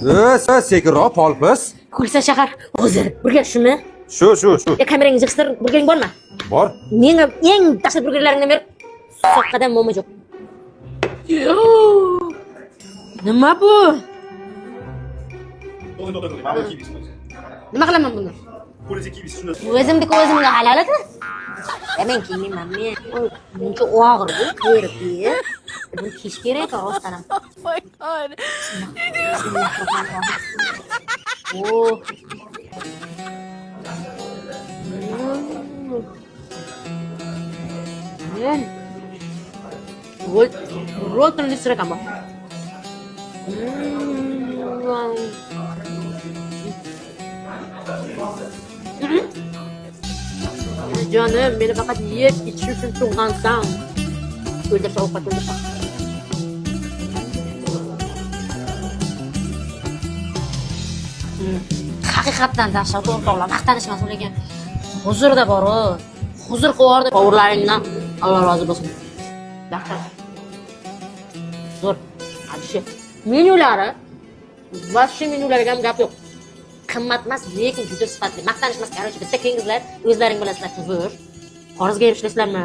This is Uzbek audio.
Sekinroq polpis. Kulsa shahar. Hozir burger shumi? Shu. Kamerangni jiqstir, burgering bormi? Bor. Menga eng tashqi burgerlaringni ber. Soqqadan momo yo'q. Nima bu? Nima qilaman buni? O'zimni ko'zimga halaladi. Men kiymayman men. Buncha og'ir bu, ko'rib-ku. Buni kiyish kerak rostdan ham. Oh my god. Oh. Rol tulis rekam. Canım beni fakat yiyip içiyorsun tug'ansan. O'ldirsa ovqat o'ldirsa. Haqiqatdan dahshat o'rtoqlar maqtanishmas lekin huzurda bor-ku. Huzur qo'yardi qovurlaringdan. Alloh rozi bo'lsin. Yaxshi. Zo'r. Hadi menyulari vashi menyulariga ham gap yo'q. Qimmat emas, lekin juda sifatli. Maqtanishmas, короче, bitta kengizlar o'zlaring bilasizlar, huzur. Qorizga erishlasizlarmi?